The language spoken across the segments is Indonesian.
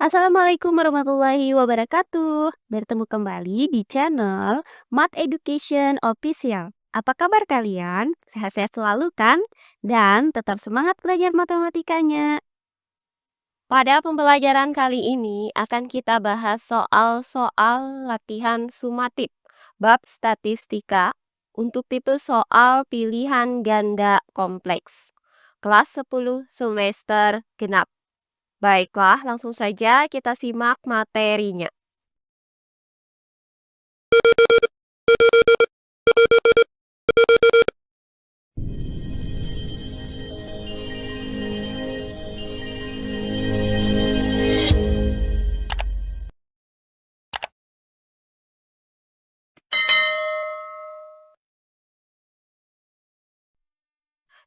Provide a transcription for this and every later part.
Assalamualaikum warahmatullahi wabarakatuh. Bertemu kembali di channel Math Education Official. Apa kabar kalian? Sehat-sehat selalu kan? Dan tetap semangat belajar matematikanya. Pada pembelajaran kali ini akan kita bahas soal-soal latihan sumatif bab statistika untuk tipe soal pilihan ganda kompleks. Kelas 10 semester genap. Baiklah, langsung saja kita simak materinya.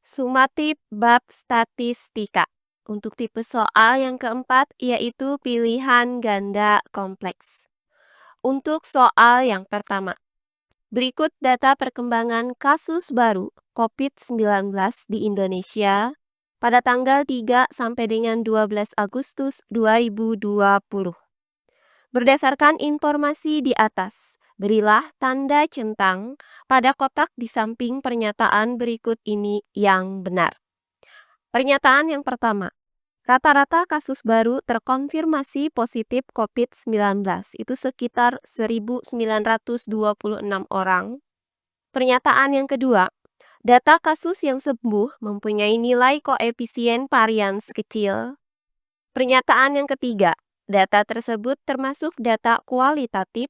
Sumatif bab statistika. Untuk tipe soal yang keempat yaitu pilihan ganda kompleks. Untuk soal yang pertama, berikut data perkembangan kasus baru COVID-19 di Indonesia pada tanggal 3 sampai dengan 12 Agustus 2020. Berdasarkan informasi di atas, berilah tanda centang pada kotak di samping pernyataan berikut ini yang benar. Pernyataan yang pertama, rata-rata kasus baru terkonfirmasi positif COVID-19 itu sekitar 1.926 orang. Pernyataan yang kedua, data kasus yang sembuh mempunyai nilai koefisien varians kecil. Pernyataan yang ketiga, data tersebut termasuk data kualitatif.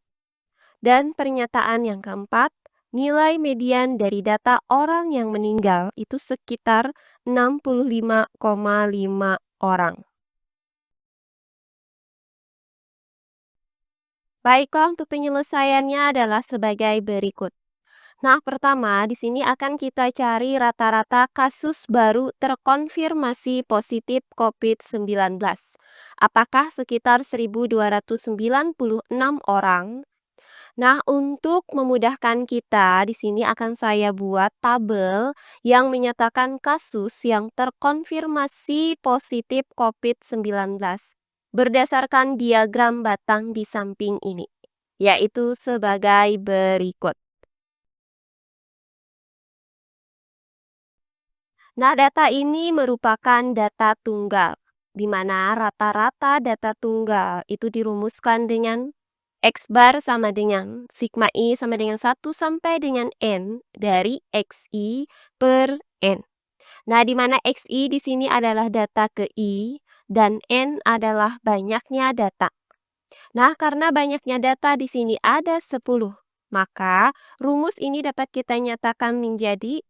Dan pernyataan yang keempat, nilai median dari data orang yang meninggal itu sekitar 65,5 orang. Baiklah, untuk penyelesaiannya adalah sebagai berikut. Nah, pertama di sini akan kita cari rata-rata kasus baru terkonfirmasi positif COVID-19. Apakah sekitar 1.296 orang? Nah, untuk memudahkan kita, di sini akan saya buat tabel yang menyatakan kasus yang terkonfirmasi positif COVID-19 berdasarkan diagram batang di samping ini, yaitu sebagai berikut. Nah, data ini merupakan data tunggal, di mana rata-rata data tunggal itu dirumuskan dengan X bar sama dengan sigma I sama dengan 1 sampai dengan N dari XI per N. Nah, di mana XI di sini adalah data ke I dan N adalah banyaknya data. Nah, karena banyaknya data di sini ada 10, maka rumus ini dapat kita nyatakan menjadi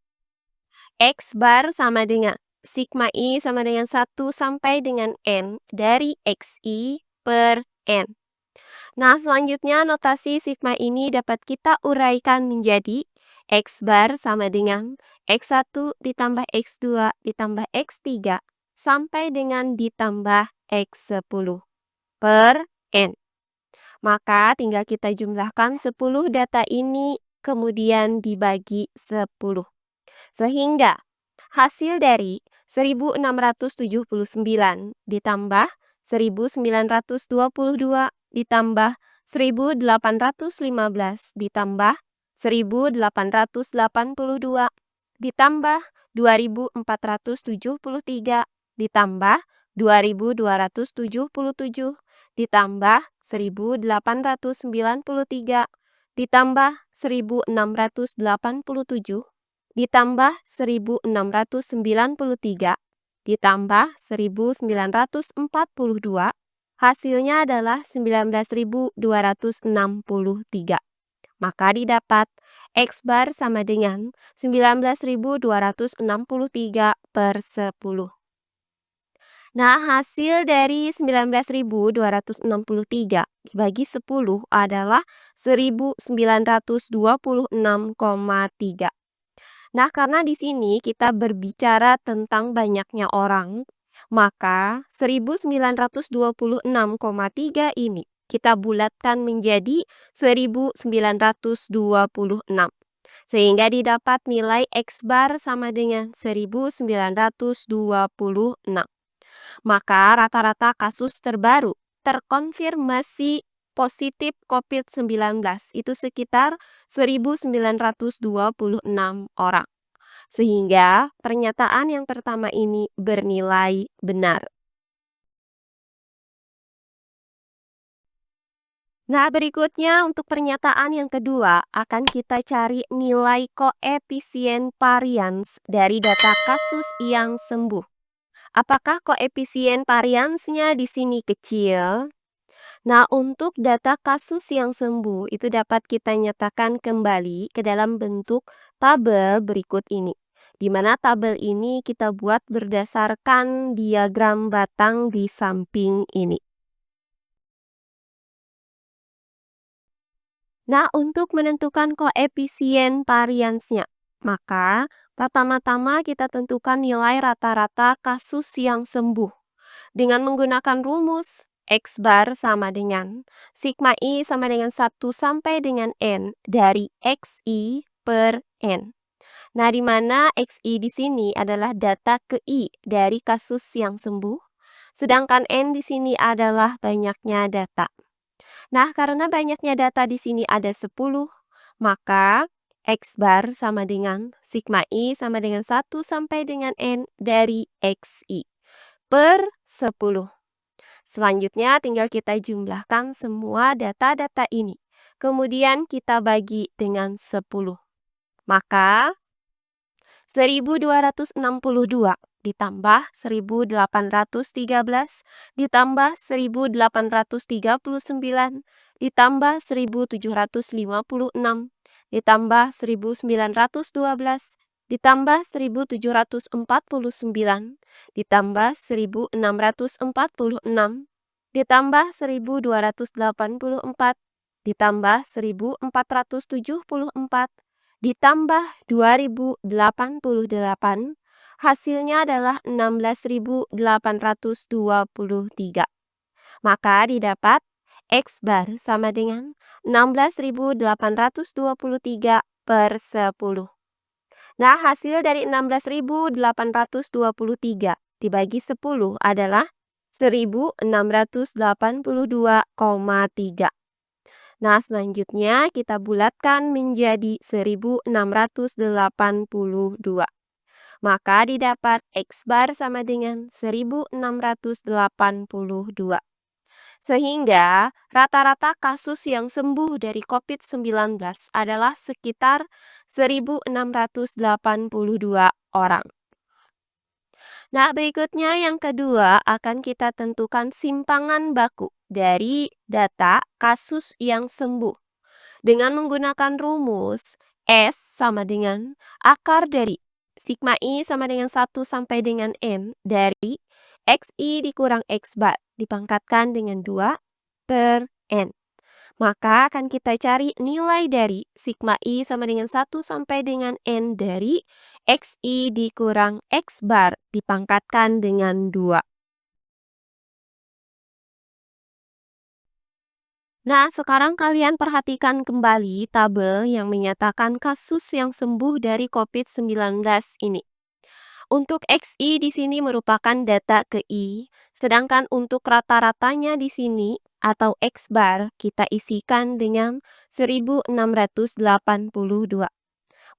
X bar sama dengan sigma I sama dengan 1 sampai dengan N dari XI per N. Nah, selanjutnya notasi sigma ini dapat kita uraikan menjadi X bar sama dengan X1 ditambah X2 ditambah X3 sampai dengan ditambah X10 per N. Maka tinggal kita jumlahkan 10 data ini kemudian dibagi 10. Sehingga hasil dari 1679 ditambah 1922 ditambah 1815 ditambah 1882 ditambah 2473 ditambah 2277 ditambah 1893 ditambah 1687 ditambah 1693 ditambah 1942, hasilnya adalah 19.263. Maka didapat X bar sama dengan 19.263 per 10. Nah, hasil dari 19.263 dibagi 10 adalah 1926,3. Nah, karena di sini kita berbicara tentang banyaknya orang, maka 1926,3 ini kita bulatkan menjadi 1926. Sehingga didapat nilai X bar sama dengan 1926. Maka rata-rata kasus terbaru terkonfirmasi positif COVID-19 itu sekitar 1.926 orang. Sehingga pernyataan yang pertama ini bernilai benar. Nah, berikutnya untuk pernyataan yang kedua, akan kita cari nilai koefisien varians dari data kasus yang sembuh. Apakah koefisien variansnya di sini kecil? Nah, untuk data kasus yang sembuh itu dapat kita nyatakan kembali ke dalam bentuk tabel berikut ini. Di mana tabel ini kita buat berdasarkan diagram batang di samping ini. Nah, untuk menentukan koefisien variansnya, maka pertama-tama kita tentukan nilai rata-rata kasus yang sembuh dengan menggunakan rumus X bar sama dengan sigma I sama dengan 1 sampai dengan N dari XI per N. Nah, di mana XI di sini adalah data ke I dari kasus yang sembuh, sedangkan N di sini adalah banyaknya data. Nah, karena banyaknya data di sini ada 10, maka X bar sama dengan sigma I sama dengan 1 sampai dengan N dari XI per 10. Selanjutnya tinggal kita jumlahkan semua data-data ini. Kemudian kita bagi dengan 10. Maka 1.262 ditambah 1.813 ditambah 1.839 ditambah 1.756 ditambah 1.912 ditambah 1.749 ditambah 1.646 ditambah 1.284 ditambah 1.474 ditambah 2088, hasilnya adalah 16.823. Maka didapat X bar sama dengan 16.823 per 10. Nah, hasil dari 16.823 dibagi 10 adalah 1.682,3. Nah, selanjutnya kita bulatkan menjadi 1682. Maka didapat X bar sama dengan 1682. Sehingga rata-rata kasus yang sembuh dari COVID-19 adalah sekitar 1682 orang. Nah, berikutnya yang kedua akan kita tentukan simpangan baku dari data kasus yang sembuh. Dengan menggunakan rumus S sama dengan akar dari sigma I sama dengan 1 sampai dengan N dari XI dikurang X bar dipangkatkan dengan 2 per N. Maka akan kita cari nilai dari sigma I sama dengan 1 sampai dengan N dari XI dikurang X bar dipangkatkan dengan 2. Nah, sekarang kalian perhatikan kembali tabel yang menyatakan kasus yang sembuh dari COVID-19 ini. Untuk XI di sini merupakan data ke I, sedangkan untuk rata-ratanya di sini atau X bar kita isikan dengan 1682.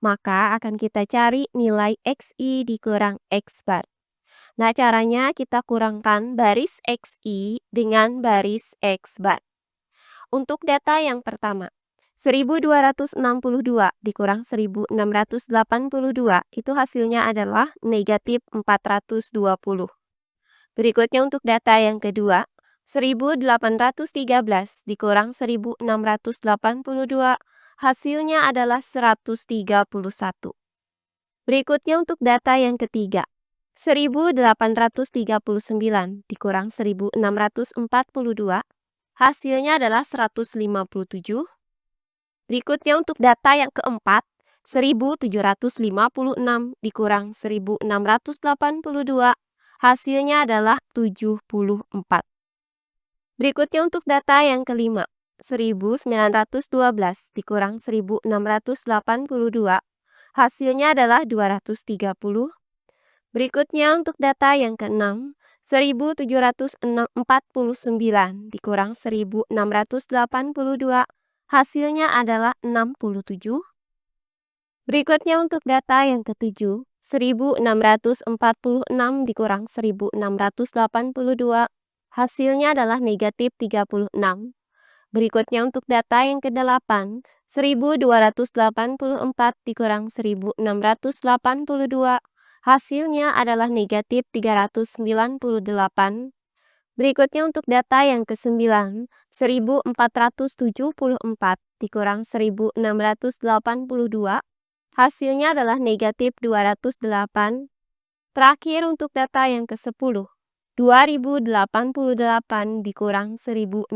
Maka akan kita cari nilai XI dikurang X bar. Nah, caranya kita kurangkan baris XI dengan baris X bar. Untuk data yang pertama, 1.262 dikurang 1.682 itu hasilnya adalah negatif 420. Berikutnya untuk data yang kedua, 1.813 dikurang 1.682 hasilnya adalah 131. Berikutnya untuk data yang ketiga, 1.839 dikurang 1.642 hasilnya adalah 157. Berikutnya untuk data yang keempat, 1.756 dikurang 1.682 hasilnya adalah 74. Berikutnya untuk data yang kelima, 1.912 dikurang 1.682 hasilnya adalah 230. Berikutnya untuk data yang keenam, 1.749 dikurang 1.682, hasilnya adalah 67. Berikutnya untuk data yang ketujuh, 1.646 dikurang 1.682, hasilnya adalah negatif 36. Berikutnya untuk data yang ke-8, 1.284 dikurang 1.682, hasilnya adalah negatif 398. Berikutnya untuk data yang ke-9, 1.474 dikurang 1.682, hasilnya adalah negatif 208. Terakhir untuk data yang ke-10, 2.088 dikurang 1.682,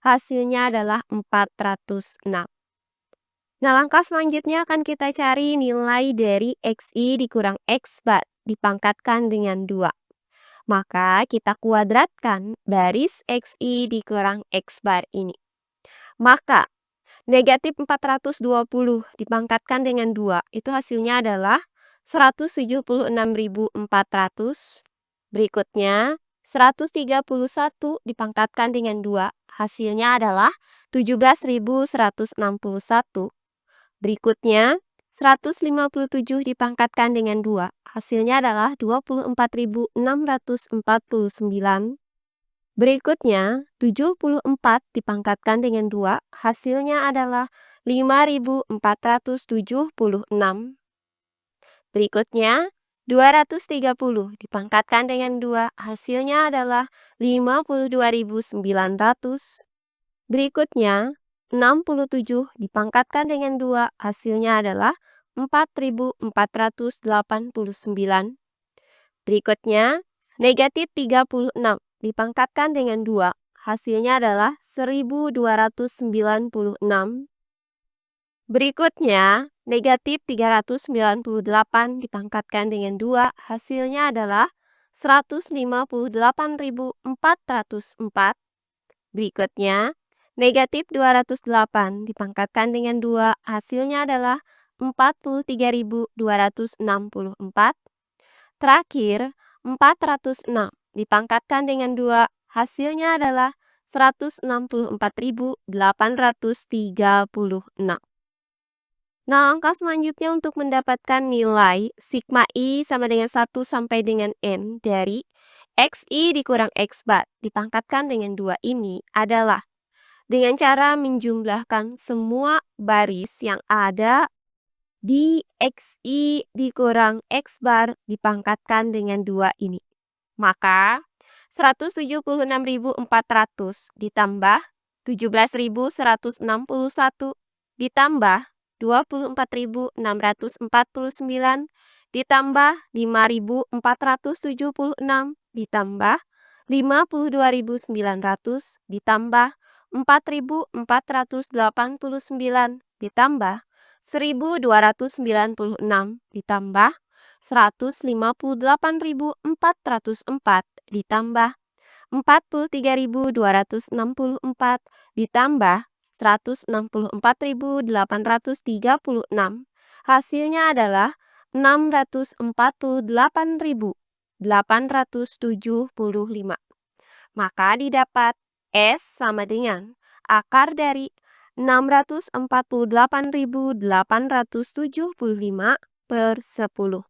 hasilnya adalah 406. Nah, langkah selanjutnya akan kita cari nilai dari XI dikurang X bar dipangkatkan dengan 2. Maka kita kuadratkan baris XI dikurang X bar ini. Maka negatif 420 dipangkatkan dengan 2, itu hasilnya adalah 176.400. Berikutnya, 131 dipangkatkan dengan 2, hasilnya adalah 17.161. Berikutnya, 157 dipangkatkan dengan 2, hasilnya adalah 24.649. Berikutnya, 74 dipangkatkan dengan 2, hasilnya adalah 5.476. Berikutnya, 230 dipangkatkan dengan 2, hasilnya adalah 52.900. Berikutnya, 67 dipangkatkan dengan 2, hasilnya adalah 4.489. Berikutnya, negatif 36 dipangkatkan dengan 2, hasilnya adalah 1.296. Berikutnya, negatif 398 dipangkatkan dengan 2, hasilnya adalah 158.404. Berikutnya, negatif 208 dipangkatkan dengan 2, hasilnya adalah 43.264. Terakhir, 406 dipangkatkan dengan 2, hasilnya adalah 164.836. Nah, angka selanjutnya untuk mendapatkan nilai sigma I sama dengan 1 sampai dengan N dari XI dikurang X bar dipangkatkan dengan 2 ini adalah dengan cara menjumlahkan semua baris yang ada di XI dikurang X bar dipangkatkan dengan 2 ini. Maka 176.400 ditambah 17.161 ditambah 24.649 ditambah 5.476 ditambah 52.900 ditambah 4.489 ditambah 1.296 ditambah 158.404 ditambah 43.264 ditambah 164.836. Hasilnya adalah 648.875. Maka didapat S sama dengan akar dari 648.875 per 10.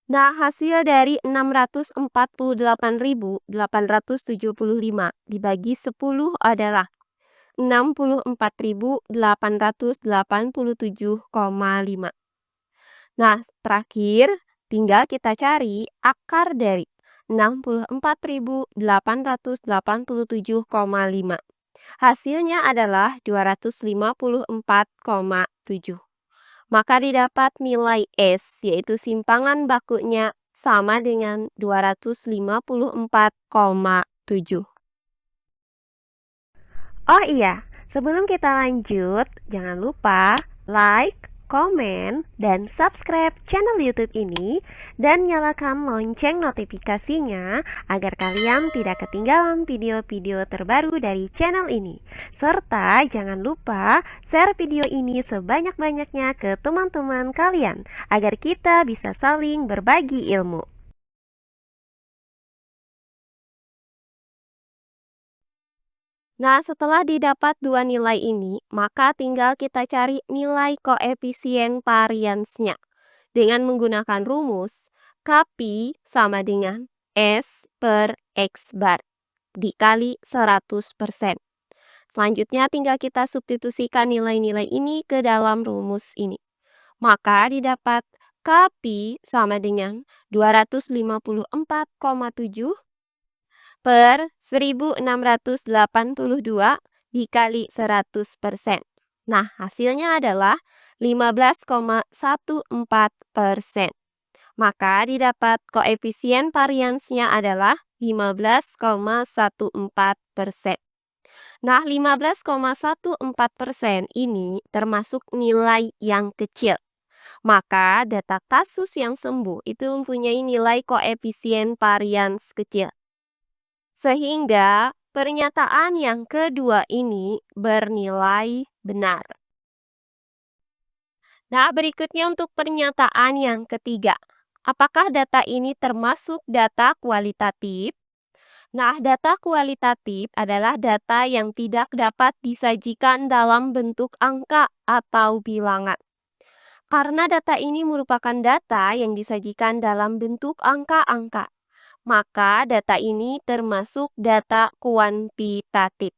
Nah, hasil dari 648.875 dibagi 10 adalah 64.887,5. Nah, terakhir tinggal kita cari akar dari 64.887,5. Hasilnya adalah 254,7. Maka didapat nilai S, yaitu simpangan bakunya sama dengan 254,7. Oh iya, sebelum kita lanjut, jangan lupa like, komen, dan subscribe channel YouTube ini dan nyalakan lonceng notifikasinya agar kalian tidak ketinggalan video-video terbaru dari channel ini. Serta jangan lupa share video ini sebanyak-banyaknya ke teman-teman kalian agar kita bisa saling berbagi ilmu. Nah, setelah didapat dua nilai ini, maka tinggal kita cari nilai koefisien variansnya. Dengan menggunakan rumus KP sama dengan S per X bar dikali 100%. Selanjutnya tinggal kita substitusikan nilai-nilai ini ke dalam rumus ini. Maka didapat KP sama dengan 254,7 per 1682 dikali 100%. Nah, hasilnya adalah 15,14%. Maka didapat koefisien variansnya adalah 15,14%. Nah, 15,14% ini termasuk nilai yang kecil. Maka data kasus yang sembuh itu mempunyai nilai koefisien varians kecil. Sehingga pernyataan yang kedua ini bernilai benar. Nah, berikutnya untuk pernyataan yang ketiga. Apakah data ini termasuk data kualitatif? Nah, data kualitatif adalah data yang tidak dapat disajikan dalam bentuk angka atau bilangan. Karena data ini merupakan data yang disajikan dalam bentuk angka-angka, maka data ini termasuk data kuantitatif.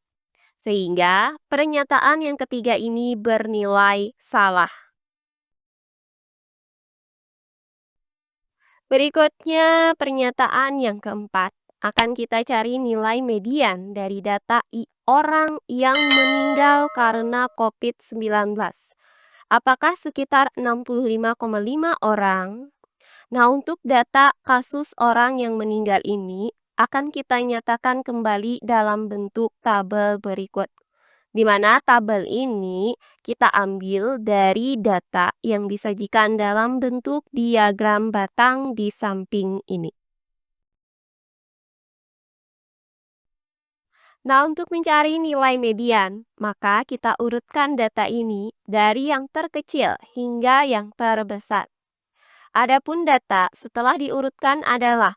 Sehingga pernyataan yang ketiga ini bernilai salah. Berikutnya pernyataan yang keempat. Akan kita cari nilai median dari data orang yang meninggal karena COVID-19. Apakah sekitar 65,5 orang? Nah, untuk data kasus orang yang meninggal ini akan kita nyatakan kembali dalam bentuk tabel berikut. Di mana tabel ini kita ambil dari data yang disajikan dalam bentuk diagram batang di samping ini. Nah, untuk mencari nilai median, maka kita urutkan data ini dari yang terkecil hingga yang terbesar. Adapun data setelah diurutkan adalah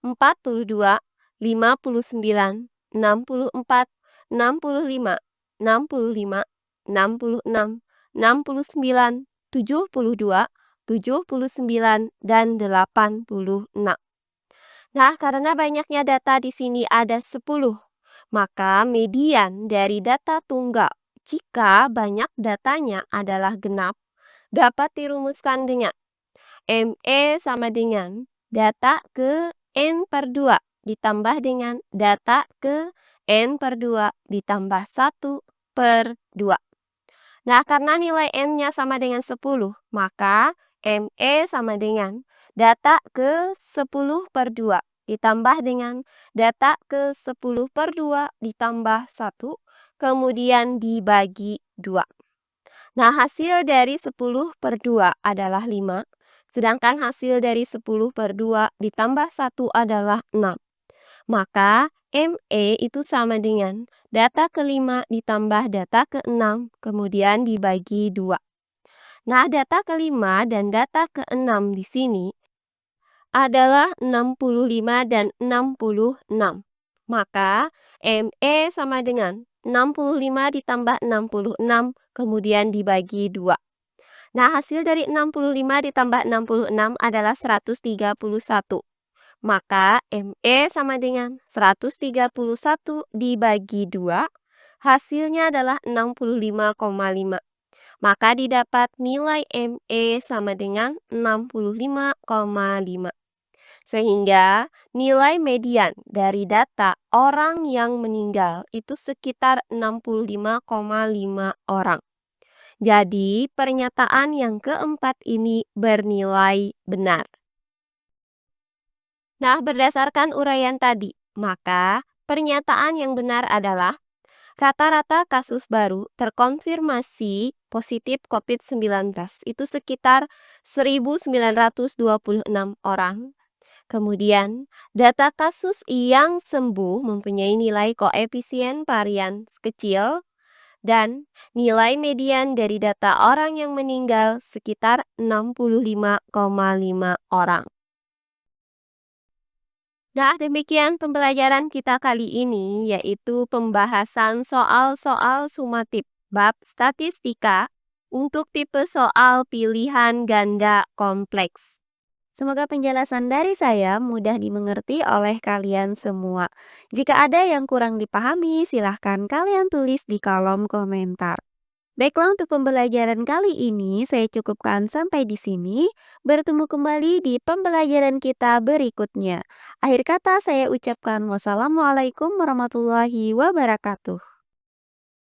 42, 59, 64, 65, 65, 66, 69, 72, 79, dan 86. Nah, karena banyaknya data di sini ada 10, maka median dari data tunggal jika banyak datanya adalah genap dapat dirumuskan dengan ME sama dengan data ke N per 2 ditambah dengan data ke N per 2 ditambah 1 per 2. Nah, karena nilai N-nya sama dengan 10, maka ME sama dengan data ke 10 per 2 ditambah dengan data ke 10 per 2 ditambah 1, kemudian dibagi 2. Nah, hasil dari 10 per 2 adalah 5, sedangkan hasil dari 10 per 2 ditambah 1 adalah 6. Maka ME itu sama dengan data ke-5 ditambah data ke-6, kemudian dibagi 2. Nah, data ke-5 dan data ke-6 di sini adalah 65 dan 66. Maka ME sama dengan 65 ditambah 66, kemudian dibagi 2. Nah, hasil dari 65 ditambah 66 adalah 131. Maka ME sama dengan 131 dibagi 2, hasilnya adalah 65,5. Maka didapat nilai ME sama dengan 65,5. Sehingga nilai median dari data orang yang meninggal itu sekitar 65,5 orang. Jadi, pernyataan yang keempat ini bernilai benar. Nah, berdasarkan uraian tadi, maka pernyataan yang benar adalah rata-rata kasus baru terkonfirmasi positif COVID-19 itu sekitar 1.926 orang. Kemudian, data kasus yang sembuh mempunyai nilai koefisien varians kecil dan nilai median dari data orang yang meninggal sekitar 65,5 orang. Nah, demikian pembelajaran kita kali ini, yaitu pembahasan soal-soal sumatif bab statistika untuk tipe soal pilihan ganda kompleks. Semoga penjelasan dari saya mudah dimengerti oleh kalian semua. Jika ada yang kurang dipahami, silahkan kalian tulis di kolom komentar. Baiklah, untuk pembelajaran kali ini saya cukupkan sampai di sini. Bertemu kembali di pembelajaran kita berikutnya. Akhir kata saya ucapkan wassalamualaikum warahmatullahi wabarakatuh.